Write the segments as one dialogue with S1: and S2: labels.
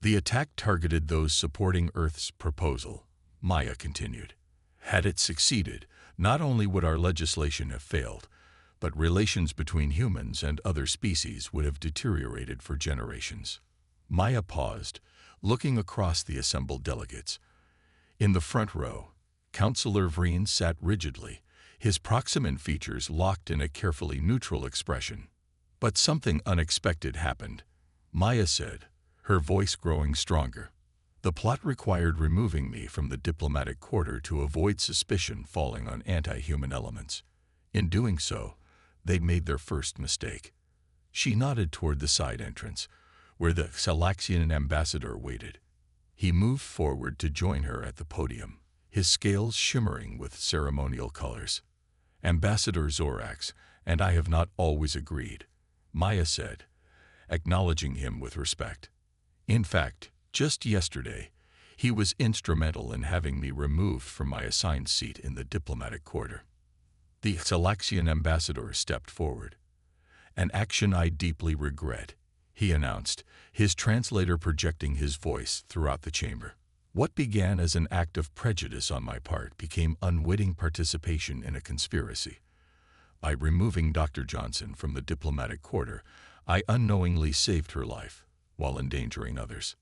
S1: The attack targeted those supporting Earth's proposal, Maya continued. Had it succeeded, not only would our legislation have failed, but relations between humans and other species would have deteriorated for generations. Maya paused, looking across the assembled delegates. In the front row, Councillor Vreen sat rigidly, his proximate features locked in a carefully neutral expression. But something unexpected happened, Maya said, her voice growing stronger. The plot required removing me from the diplomatic quarter to avoid suspicion falling on anti-human elements. In doing so, they made their first mistake. She nodded toward the side entrance, where the Salaxian ambassador waited. He moved forward to join her at the podium, his scales shimmering with ceremonial colors. Ambassador Zorax, and I have not always agreed, Maya said, acknowledging him with respect. In fact, just yesterday, he was instrumental in having me removed from my assigned seat in the diplomatic quarter. The Salaxian ambassador stepped forward. An action I deeply regret, he announced, his translator projecting his voice throughout the chamber. What began as an act of prejudice on my part became unwitting participation in a conspiracy. By removing Dr. Johnson from the diplomatic quarter, I unknowingly saved her life, while endangering others.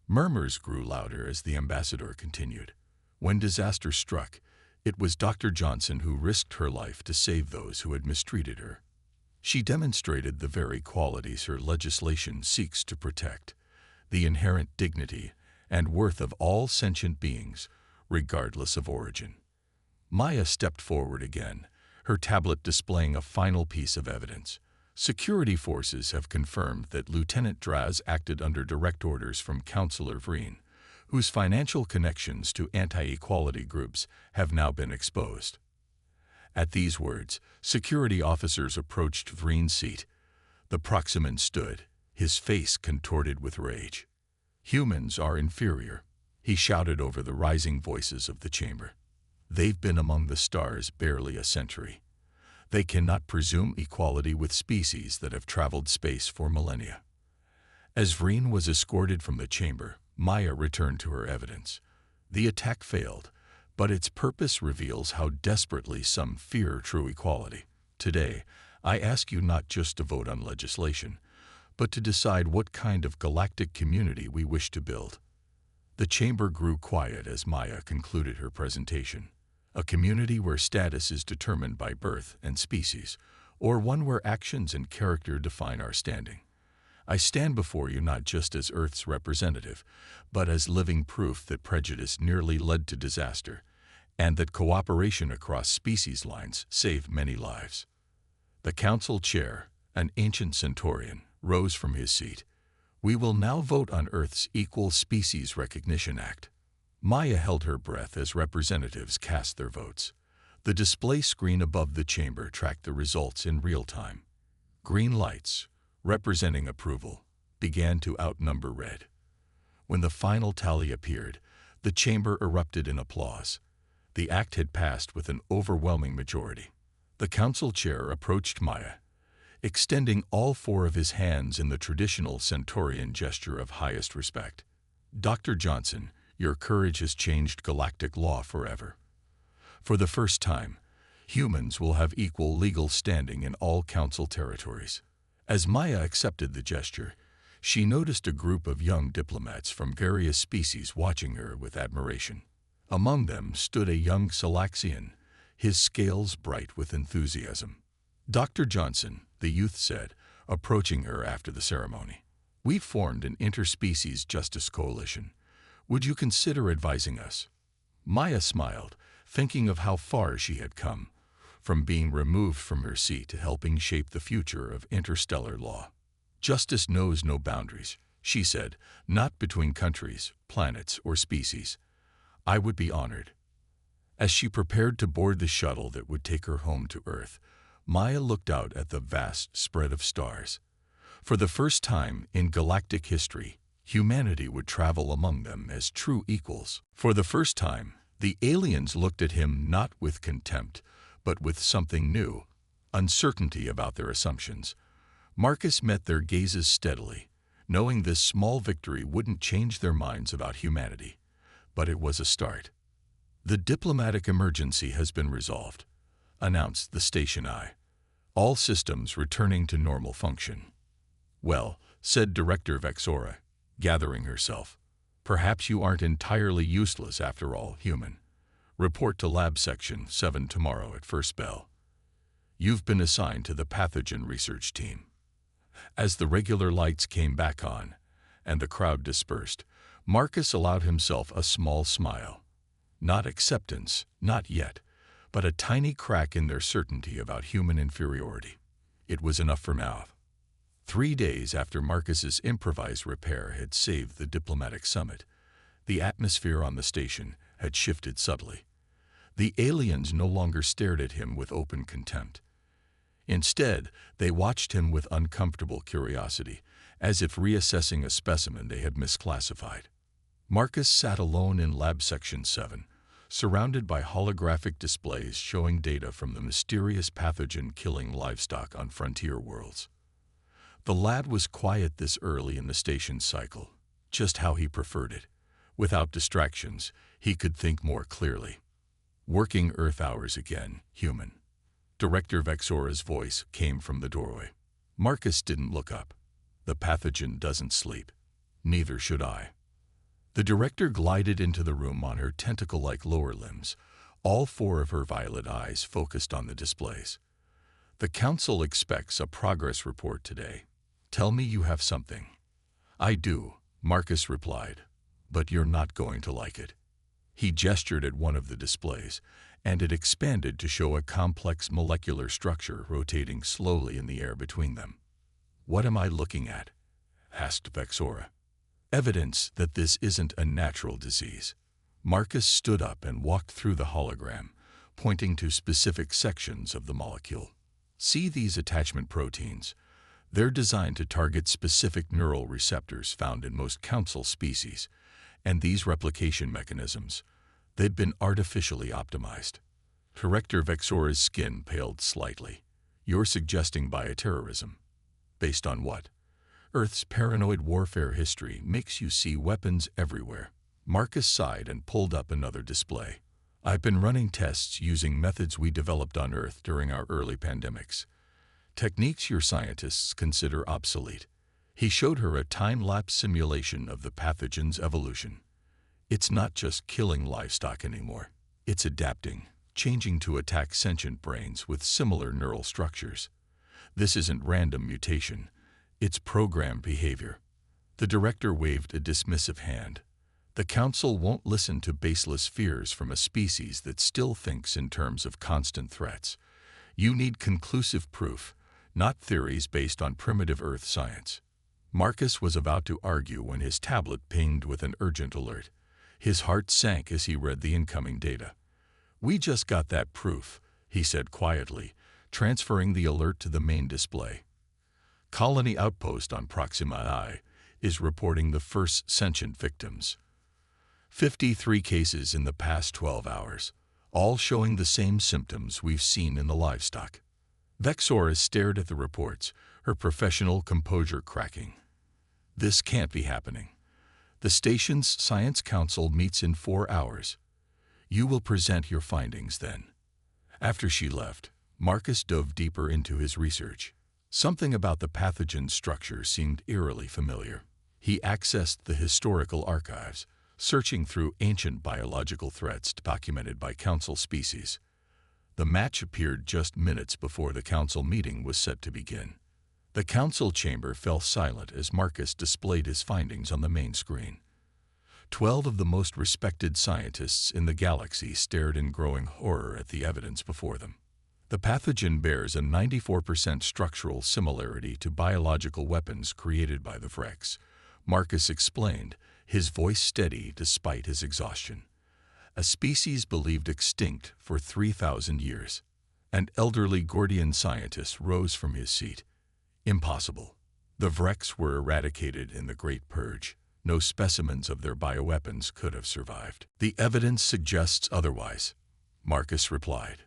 S1: Murmurs grew louder as the ambassador continued. When disaster struck, it was Dr. Johnson who risked her life to save those who had mistreated her. She demonstrated the very qualities her legislation seeks to protect, the inherent dignity and worth of all sentient beings, regardless of origin. Maya stepped forward again, her tablet displaying a final piece of evidence. Security forces have confirmed that Lieutenant Draz acted under direct orders from Councillor Vreen, whose financial connections to anti-equality groups have now been exposed. At these words, security officers approached Vreen's seat. The Proximan stood, his face contorted with rage. Humans are inferior, he shouted over the rising voices of the chamber. They've been among the stars barely a century. They cannot presume equality with species that have traveled space for millennia. As Vreen was escorted from the chamber, Maya returned to her evidence. The attack failed, but its purpose reveals how desperately some fear true equality. Today, I ask you not just to vote on legislation, but to decide what kind of galactic community we wish to build. The chamber grew quiet as Maya concluded her presentation. A community where status is determined by birth and species, or one where actions and character define our standing. I stand before you not just as Earth's representative, but as living proof that prejudice nearly led to disaster, and that cooperation across species lines saved many lives. The council chair, an ancient Centaurian, rose from his seat. We will now vote on Earth's Equal Species Recognition Act. Maya held her breath as representatives cast their votes. The display screen above the chamber tracked the results in real time. Green lights, representing approval, began to outnumber red. When the final tally appeared, the chamber erupted in applause. The act had passed with an overwhelming majority. The council chair approached Maya, extending all four of his hands in the traditional Centaurian gesture of highest respect. Dr. Johnson, your courage has changed galactic law forever. For the first time, humans will have equal legal standing in all council territories. As Maya accepted the gesture, she noticed a group of young diplomats from various species watching her with admiration. Among them stood a young Salaxian, his scales bright with enthusiasm. Dr. Johnson, the youth said, approaching her after the ceremony. We've formed an interspecies justice coalition. Would you consider advising us? Maya smiled, thinking of how far she had come, from being removed from her seat to helping shape the future of interstellar law. Justice knows no boundaries, she said, not between countries, planets, or species. I would be honored. As she prepared to board the shuttle that would take her home to Earth, Maya looked out at the vast spread of stars. For the first time in galactic history, humanity would travel among them as true equals. For the first time, the aliens looked at him not with contempt, but with something new, uncertainty about their assumptions. Marcus met their gazes steadily, knowing this small victory wouldn't change their minds about humanity. But it was a start. "The diplomatic emergency has been resolved," announced the station eye. "All systems returning to normal function." "Well," said Director Vexora, gathering herself, "perhaps you aren't entirely useless after all, human. Report to Lab Section 7 tomorrow at first bell. You've been assigned to the pathogen research team." As the regular lights came back on and the crowd dispersed, Marcus allowed himself a small smile. Not acceptance, not yet, but a tiny crack in their certainty about human inferiority. It was enough for now. 3 days after Marcus's improvised repair had saved the diplomatic summit, the atmosphere on the station had shifted subtly. The aliens no longer stared at him with open contempt. Instead, they watched him with uncomfortable curiosity, as if reassessing a specimen they had misclassified. Marcus sat alone in Lab Section 7, surrounded by holographic displays showing data from the mysterious pathogen killing livestock on frontier worlds. The lad was quiet this early in the station's cycle, just how he preferred it. Without distractions, he could think more clearly. "Working Earth hours again, human." Director Vexora's voice came from the doorway. Marcus didn't look up. "The pathogen doesn't sleep. Neither should I." The director glided into the room on her tentacle-like lower limbs, all 4 of her violet eyes focused on the displays. "The council expects a progress report today. Tell me you have something." "I do," Marcus replied, "but you're not going to like it." He gestured at one of the displays, and it expanded to show a complex molecular structure rotating slowly in the air between them. "What am I looking at?" asked Vexora. "Evidence that this isn't a natural disease." Marcus stood up and walked through the hologram, pointing to specific sections of the molecule. "See these attachment proteins? They're designed to target specific neural receptors found in most council species, and these replication mechanisms, they've been artificially optimized." Director Vexora's skin paled slightly. "You're suggesting bioterrorism. Based on what?" "Earth's paranoid warfare history makes you see weapons everywhere." Marcus sighed and pulled up another display. "I've been running tests using methods we developed on Earth during our early pandemics. Techniques your scientists consider obsolete." He showed her a time-lapse simulation of the pathogen's evolution. "It's not just killing livestock anymore. It's adapting, changing to attack sentient brains with similar neural structures. This isn't random mutation. It's programmed behavior." The director waved a dismissive hand. "The council won't listen to baseless fears from a species that still thinks in terms of constant threats. You need conclusive proof, not theories based on primitive Earth science." Marcus was about to argue when his tablet pinged with an urgent alert. His heart sank as he read the incoming data. "We just got that proof," he said quietly, transferring the alert to the main display. "Colony Outpost on Proxima I is reporting the first sentient victims. 53 cases in the past 12 hours, all showing the same symptoms we've seen in the livestock." Vexora stared at the reports, her professional composure cracking. "This can't be happening. The station's Science Council meets in 4 hours. You will present your findings then." After she left, Marcus dove deeper into his research. Something about the pathogen's structure seemed eerily familiar. He accessed the historical archives, searching through ancient biological threats documented by council species. The match appeared just minutes before the council meeting was set to begin. The council chamber fell silent as Marcus displayed his findings on the main screen. 12 of the most respected scientists in the galaxy stared in growing horror at the evidence before them. The pathogen bears a 94% structural similarity to biological weapons created by the Vrex, Marcus explained, his voice steady despite his exhaustion. "A species believed extinct for 3,000 years. An elderly Gordian scientist rose from his seat. "Impossible. The Vrex were eradicated in the Great Purge. No specimens of their bioweapons could have survived." "The evidence suggests otherwise," Marcus replied.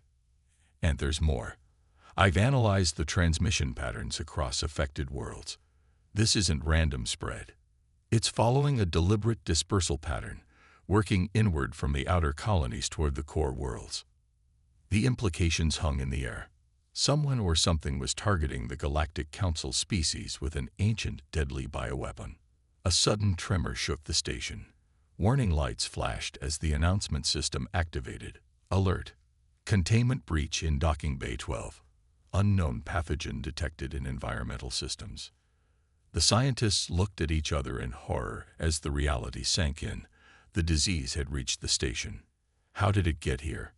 S1: "And there's more. I've analyzed the transmission patterns across affected worlds. This isn't random spread. It's following a deliberate dispersal pattern, working inward from the outer colonies toward the core worlds. The implications hung in the air. Someone or something was targeting the Galactic Council species with an ancient, deadly bioweapon. A sudden tremor shook the station. Warning lights flashed as the announcement system activated. Alert. Containment breach in Docking Bay 12. Unknown pathogen detected in environmental systems. The scientists looked at each other in horror as the reality sank in. The disease had reached the station. How did it get here?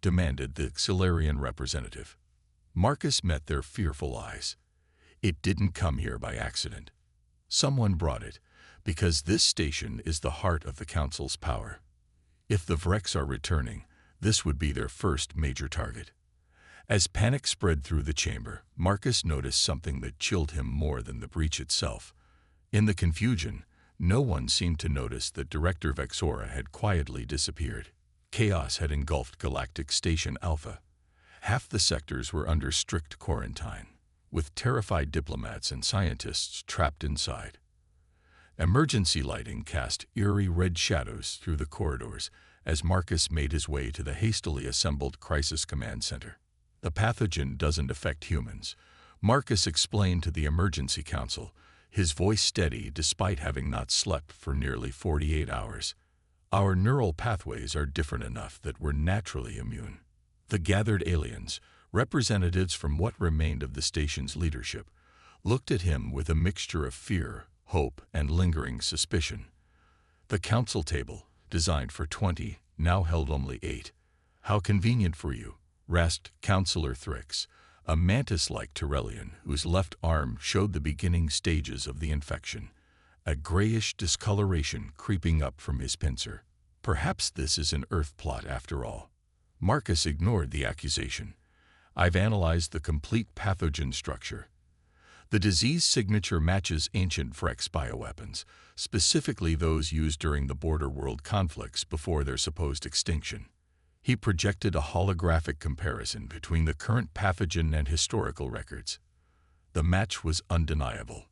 S1: Demanded the Xilarian representative. Marcus met their fearful eyes. It didn't come here by accident. Someone brought it, because this station is the heart of the Council's power. If the Vrex are returning, this would be their first major target. As panic spread through the chamber, Marcus noticed something that chilled him more than the breach itself. In the confusion, no one seemed to notice that Director Vexora had quietly disappeared. Chaos had engulfed Galactic Station Alpha. Half the sectors were under strict quarantine, with terrified diplomats and scientists trapped inside. Emergency lighting cast eerie red shadows through the corridors as Marcus made his way to the hastily assembled Crisis Command Center. The pathogen doesn't affect humans, Marcus explained to the Emergency Council, his voice steady despite having not slept for nearly 48 hours. Our neural pathways are different enough that we're naturally immune. The gathered aliens, representatives from what remained of the station's leadership, looked at him with a mixture of fear, hope, and lingering suspicion. The council table, designed for 20, now held only 8. How convenient for you, rasped Councillor Thrix, a mantis-like Tyrellian whose left arm showed the beginning stages of the infection, a grayish discoloration creeping up from his pincer. Perhaps this is an Earth plot after all. Marcus ignored the accusation. I've analyzed the complete pathogen structure. The disease signature matches ancient Vrex bioweapons, specifically those used during the border world conflicts before their supposed extinction. He projected a holographic comparison between the current pathogen and historical records. The match was undeniable.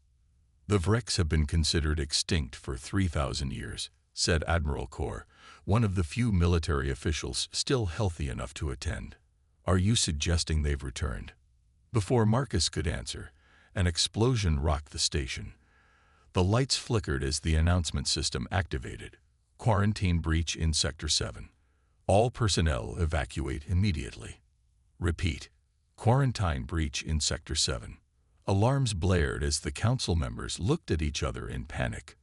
S1: The Vrex have been considered extinct for 3,000 years, said Admiral Kor, one of the few military officials still healthy enough to attend. Are you suggesting they've returned? Before Marcus could answer, an explosion rocked the station. The lights flickered as the announcement system activated. Quarantine breach in Sector 7. All personnel evacuate immediately. Repeat. Quarantine breach in Sector 7. Alarms blared as the council members looked at each other in panic.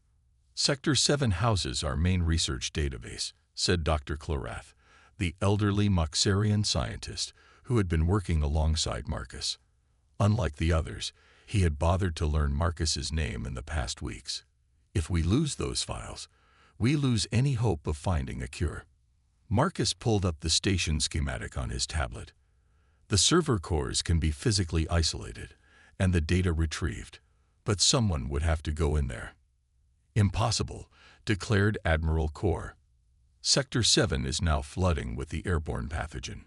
S1: Sector 7 houses our main research database, said Dr. Klorath, the elderly Moxarian scientist who had been working alongside Marcus. Unlike the others, he had bothered to learn Marcus's name in the past weeks. If we lose those files, we lose any hope of finding a cure. Marcus pulled up the station schematic on his tablet. The server cores can be physically isolated and the data retrieved, but someone would have to go in there. Impossible, declared Admiral Kor. Sector 7 is now flooding with the airborne pathogen.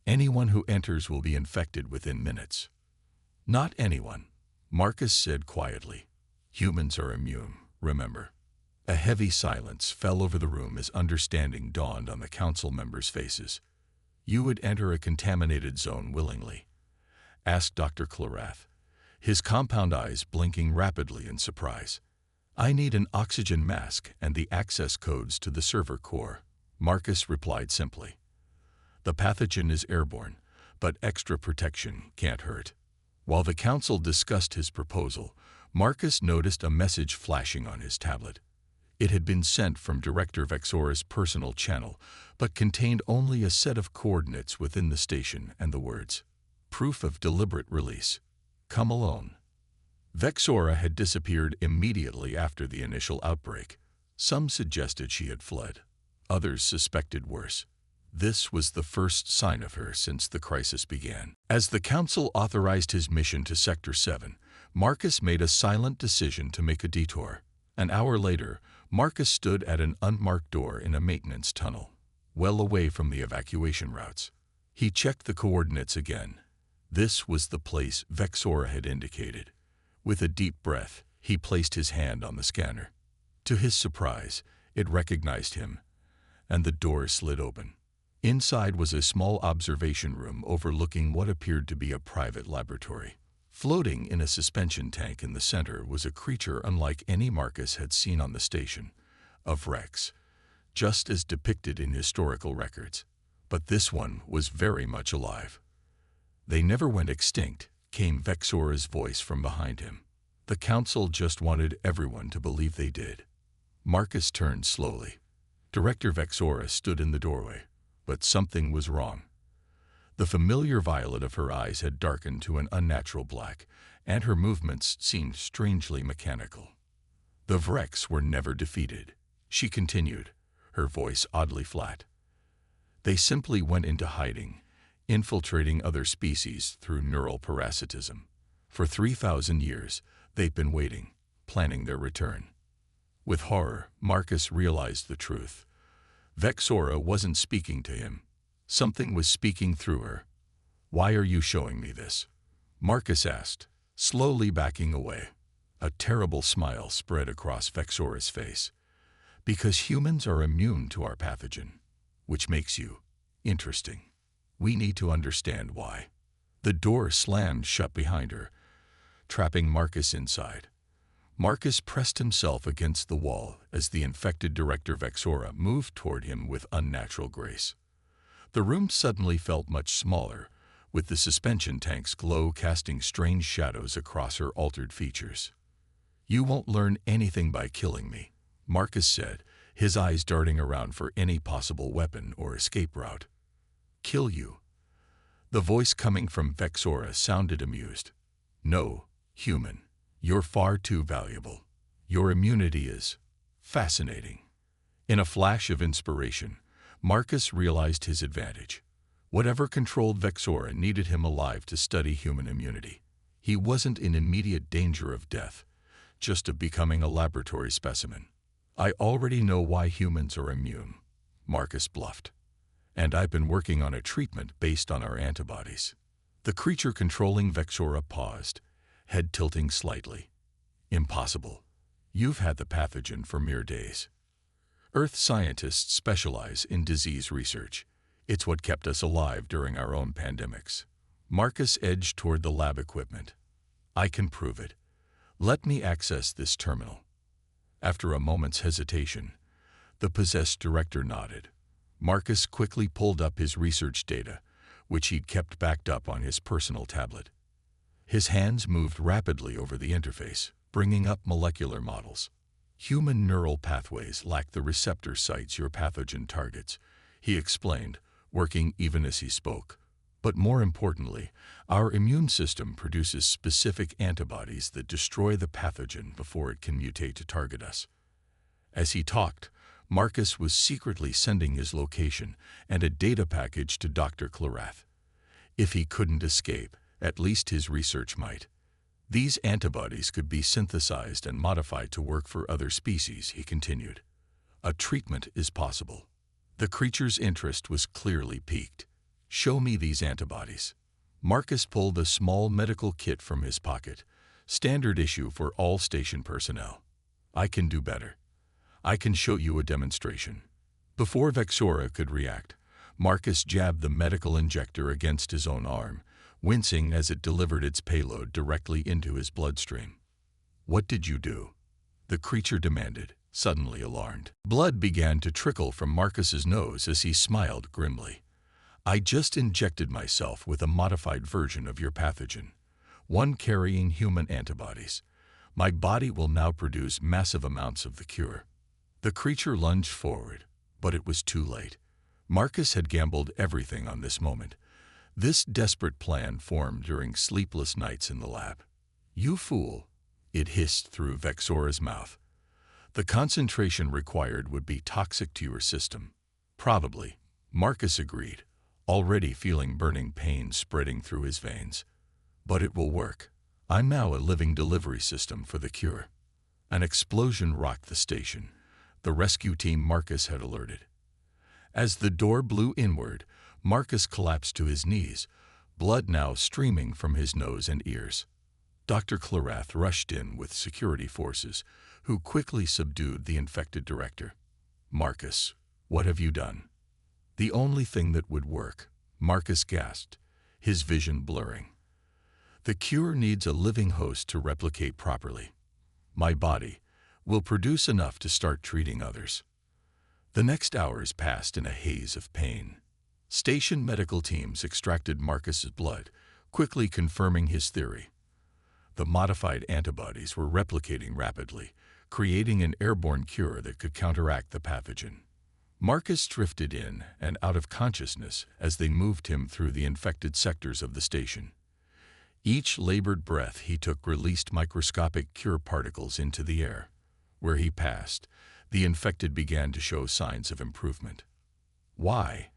S1: Anyone who enters will be infected within minutes. Not anyone, Marcus said quietly. Humans are immune, remember. A heavy silence fell over the room as understanding dawned on the council members' faces. You would enter a contaminated zone willingly? Asked Dr. Klorath, his compound eyes blinking rapidly in surprise. I need an oxygen mask and the access codes to the server core, Marcus replied simply. The pathogen is airborne, but extra protection can't hurt. While the council discussed his proposal, Marcus noticed a message flashing on his tablet. It had been sent from Director Vexora's personal channel, but contained only a set of coordinates within the station and the words, "Proof of deliberate release. Come alone." Vexora had disappeared immediately after the initial outbreak. Some suggested she had fled. Others suspected worse. This was the first sign of her since the crisis began. As the council authorized his mission to Sector 7, Marcus made a silent decision to make a detour. An hour later, Marcus stood at an unmarked door in a maintenance tunnel, well away from the evacuation routes. He checked the coordinates again. This was the place Vexora had indicated, With a deep breath, he placed his hand on the scanner. To his surprise, it recognized him, and the door slid open. Inside was a small observation room overlooking what appeared to be a private laboratory. Floating in a suspension tank in the center was a creature unlike any Marcus had seen on the station, a Vrex, just as depicted in historical records. But this one was very much alive. "They never went extinct," came Vexora's voice from behind him. "The Council just wanted everyone to believe they did." Marcus turned slowly. Director Vexora stood in the doorway, but something was wrong. The familiar violet of her eyes had darkened to an unnatural black, and her movements seemed strangely mechanical. "The Vrex were never defeated," she continued, her voice oddly flat. "They simply went into hiding, infiltrating other species through neural parasitism. For 3,000 years, they've been waiting, planning their return." With horror, Marcus realized the truth. Vexora wasn't speaking to him. Something was speaking through her. "Why are you showing me this?" Marcus asked, slowly backing away. A terrible smile spread across Vexora's face. "Because humans are immune to our pathogen, which makes you interesting. We need to understand why." The door slammed shut behind her, trapping Marcus inside. Marcus pressed himself against the wall as the infected Director Vexora moved toward him with unnatural grace. The room suddenly felt much smaller, with the suspension tank's glow casting strange shadows across her altered features. "You won't learn anything by killing me," Marcus said, his eyes darting around for any possible weapon or escape route. "Kill you?" The voice coming from Vexora sounded amused. "No, human. You're far too valuable. Your immunity is fascinating." In a flash of inspiration, Marcus realized his advantage. Whatever controlled Vexora needed him alive to study human immunity. He wasn't in immediate danger of death, just of becoming a laboratory specimen. "I already know why humans are immune," Marcus bluffed. "And I've been working on a treatment based on our antibodies." The creature controlling Vexora paused, head tilting slightly. "Impossible. You've had the pathogen for mere days." "Earth scientists specialize in disease research. It's what kept us alive during our own pandemics." Marcus edged toward the lab equipment. "I can prove it. Let me access this terminal." After a moment's hesitation, the possessed director nodded. Marcus quickly pulled up his research data, which he'd kept backed up on his personal tablet. His hands moved rapidly over the interface, bringing up molecular models. "Human neural pathways lack the receptor sites your pathogen targets," he explained, working even as he spoke. "But more importantly, our immune system produces specific antibodies that destroy the pathogen before it can mutate to target us." As he talked, Marcus was secretly sending his location and a data package to Dr. Clarath. If he couldn't escape, at least his research might. "These antibodies could be synthesized and modified to work for other species," he continued. "A treatment is possible." The creature's interest was clearly piqued. "Show me these antibodies." Marcus pulled a small medical kit from his pocket, standard issue for all station personnel. "I can do better. I can show you a demonstration." Before Vexora could react, Marcus jabbed the medical injector against his own arm, wincing as it delivered its payload directly into his bloodstream. "What did you do?" the creature demanded, suddenly alarmed. Blood began to trickle from Marcus's nose as he smiled grimly. "I just injected myself with a modified version of your pathogen, one carrying human antibodies. My body will now produce massive amounts of the cure." The creature lunged forward, but it was too late. Marcus had gambled everything on this moment. This desperate plan formed during sleepless nights in the lab. "You fool," it hissed through Vexora's mouth. "The concentration required would be toxic to your system." "Probably," Marcus agreed, already feeling burning pain spreading through his veins. "But it will work. I'm now a living delivery system for the cure." An explosion rocked the station, the rescue team Marcus had alerted. As the door blew inward, Marcus collapsed to his knees, blood now streaming from his nose and ears. Dr. Clarath rushed in with security forces, who quickly subdued the infected director. "Marcus, what have you done?" "The only thing that would work," Marcus gasped, his vision blurring. "The cure needs a living host to replicate properly. My body will produce enough to start treating others." The next hours passed in a haze of pain. Station medical teams extracted Marcus's blood, quickly confirming his theory. The modified antibodies were replicating rapidly, creating an airborne cure that could counteract the pathogen. Marcus drifted in and out of consciousness as they moved him through the infected sectors of the station. Each labored breath he took released microscopic cure particles into the air. Where he passed, the infected began to show signs of improvement. "Why?"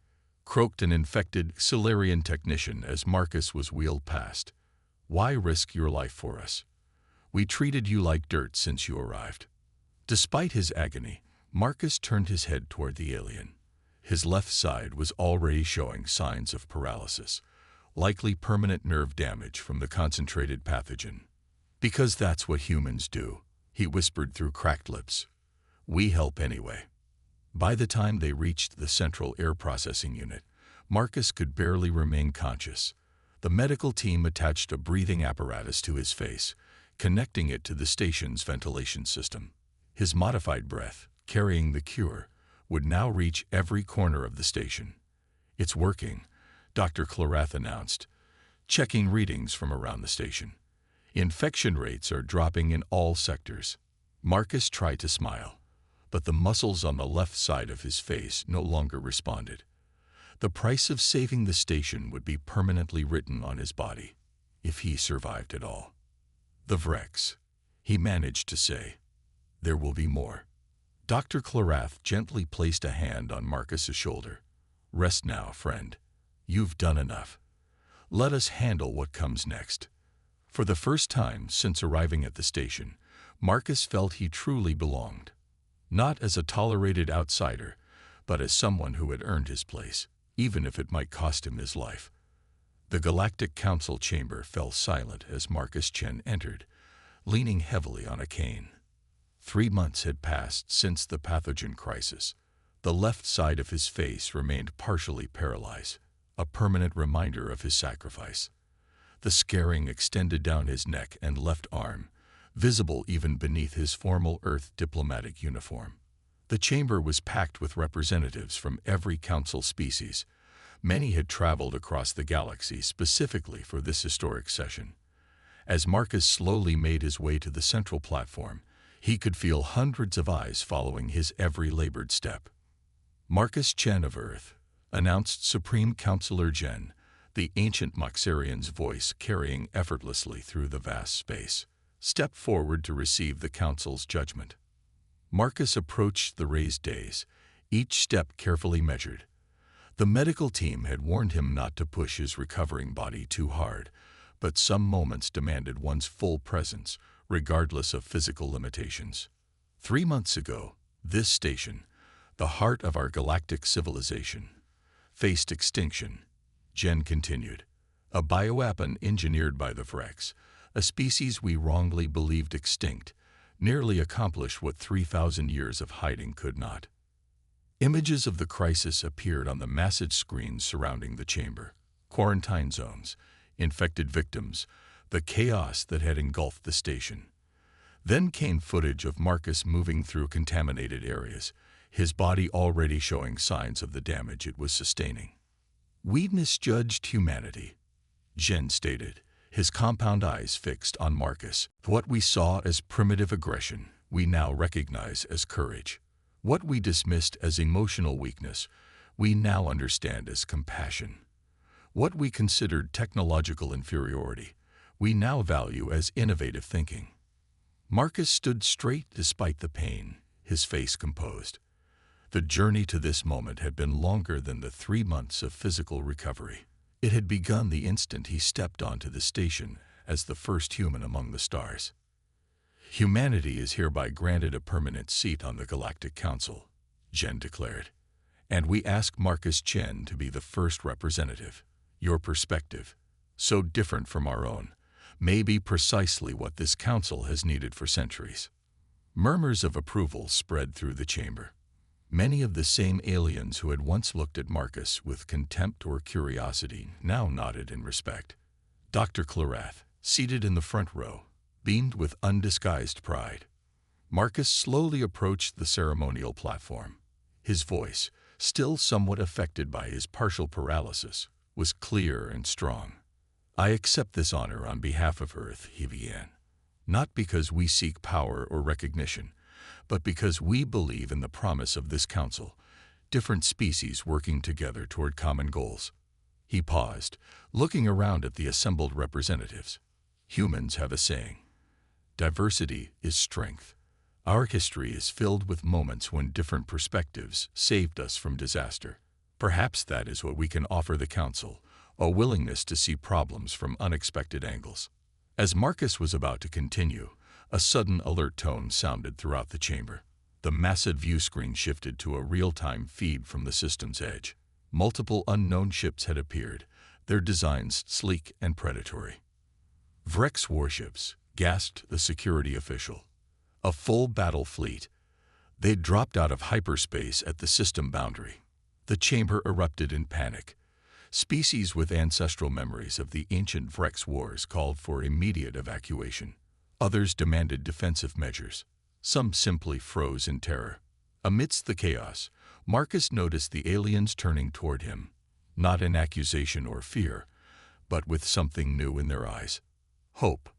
S1: croaked an infected Solarian technician as Marcus was wheeled past. "Why risk your life for us? We treated you like dirt since you arrived." Despite his agony, Marcus turned his head toward the alien. His left side was already showing signs of paralysis, likely permanent nerve damage from the concentrated pathogen. "Because that's what humans do," he whispered through cracked lips. "We help anyway." By the time they reached the central air processing unit, Marcus could barely remain conscious. The medical team attached a breathing apparatus to his face, connecting it to the station's ventilation system. His modified breath, carrying the cure, would now reach every corner of the station. "It's working," Dr. Clarath announced, checking readings from around the station. "Infection rates are dropping in all sectors." Marcus tried to smile, but the muscles on the left side of his face no longer responded. The price of saving the station would be permanently written on his body, if he survived at all. "The Vrex," he managed to say. "There will be more." Dr. Clarath gently placed a hand on Marcus's shoulder. "Rest now, friend. You've done enough. Let us handle what comes next." For the first time since arriving at the station, Marcus felt he truly belonged. Not as a tolerated outsider, but as someone who had earned his place, even if it might cost him his life. The Galactic Council chamber fell silent as Marcus Chen entered, leaning heavily on a cane. 3 months had passed since the pathogen crisis. The left side of his face remained partially paralyzed, a permanent reminder of his sacrifice. The scarring extended down his neck and left arm, visible even beneath his formal Earth diplomatic uniform. The chamber was packed with representatives from every council species. Many had traveled across the galaxy specifically for this historic session. As Marcus slowly made his way to the central platform, he could feel hundreds of eyes following his every labored step. "Marcus Chen of Earth," announced Supreme Counselor Jen, the ancient Moxarian's voice carrying effortlessly through the vast space. "Step forward to receive the Council's judgment." Marcus approached the raised dais, each step carefully measured. The medical team had warned him not to push his recovering body too hard, but some moments demanded one's full presence, regardless of physical limitations. 3 months ago, this station, the heart of our galactic civilization, faced extinction, Jen continued. A bioweapon engineered by the Vrex, a species we wrongly believed extinct, nearly accomplished what 3,000 years of hiding could not. Images of the crisis appeared on the massive screens surrounding the chamber. Quarantine zones, infected victims, the chaos that had engulfed the station. Then came footage of Marcus moving through contaminated areas, his body already showing signs of the damage it was sustaining. "We misjudged humanity," Jen stated, his compound eyes fixed on Marcus. "What we saw as primitive aggression, we now recognize as courage. What we dismissed as emotional weakness, we now understand as compassion. What we considered technological inferiority, we now value as innovative thinking." Marcus stood straight despite the pain, his face composed. The journey to this moment had been longer than the 3 months of physical recovery. It had begun the instant he stepped onto the station as the first human among the stars. "Humanity is hereby granted a permanent seat on the Galactic Council," Jen declared. "And we ask Marcus Chen to be the first representative. Your perspective, so different from our own, may be precisely what this council has needed for centuries. Murmurs of approval spread through the chamber. Many of the same aliens who had once looked at Marcus with contempt or curiosity now nodded in respect. Dr. Clarath, seated in the front row, beamed with undisguised pride. Marcus slowly approached the ceremonial platform. His voice, still somewhat affected by his partial paralysis, was clear and strong. "I accept this honor on behalf of Earth," he began. "Not because we seek power or recognition, but because we believe in the promise of this council, different species working together toward common goals." He paused, looking around at the assembled representatives. Humans have a saying: diversity is strength. Our history is filled with moments when different perspectives saved us from disaster. Perhaps that is what we can offer the council, a willingness to see problems from unexpected angles. As Marcus was about to continue, a sudden alert tone sounded throughout the chamber. The massive view screen shifted to a real-time feed from the system's edge. Multiple unknown ships had appeared, their designs sleek and predatory. "Vrex warships," gasped the security official. "A full battle fleet. They'd dropped out of hyperspace at the system boundary." The chamber erupted in panic. Species with ancestral memories of the ancient Vrex wars called for immediate evacuation. Others demanded defensive measures. Some simply froze in terror. Amidst the chaos, Marcus noticed the aliens turning toward him, not in accusation or fear, but with something new in their eyes: hope.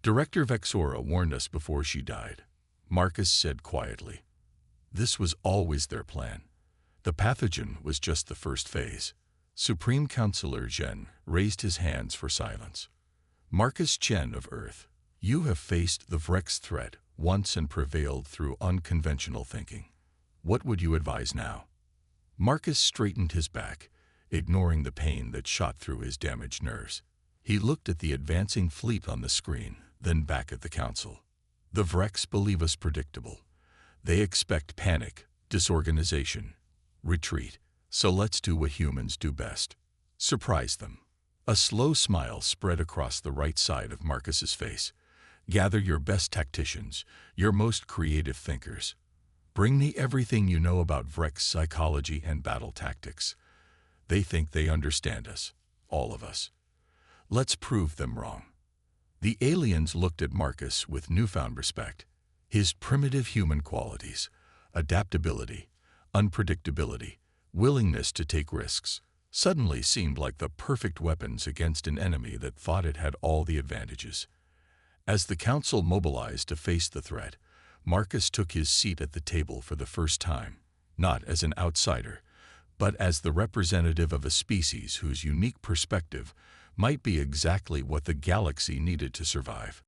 S1: "Director Vexora warned us before she died," Marcus said quietly. "This was always their plan. The pathogen was just the first phase." Supreme Counselor Chen raised his hands for silence. "Marcus Chen of Earth, you have faced the Vrex threat once and prevailed through unconventional thinking. What would you advise now?" Marcus straightened his back, ignoring the pain that shot through his damaged nerves. He looked at the advancing fleet on the screen, then back at the council. "The Vrex believe us predictable. They expect panic, disorganization, retreat. So let's do what humans do best: surprise them." A slow smile spread across the right side of Marcus's face. "Gather your best tacticians, your most creative thinkers. Bring me everything you know about Vrex psychology and battle tactics. They think they understand us, all of us. Let's prove them wrong." The aliens looked at Marcus with newfound respect. His primitive human qualities, adaptability, unpredictability, willingness to take risks, suddenly seemed like the perfect weapons against an enemy that thought it had all the advantages. As the council mobilized to face the threat, Marcus took his seat at the table for the first time, not as an outsider, but as the representative of a species whose unique perspective might be exactly what the galaxy needed to survive.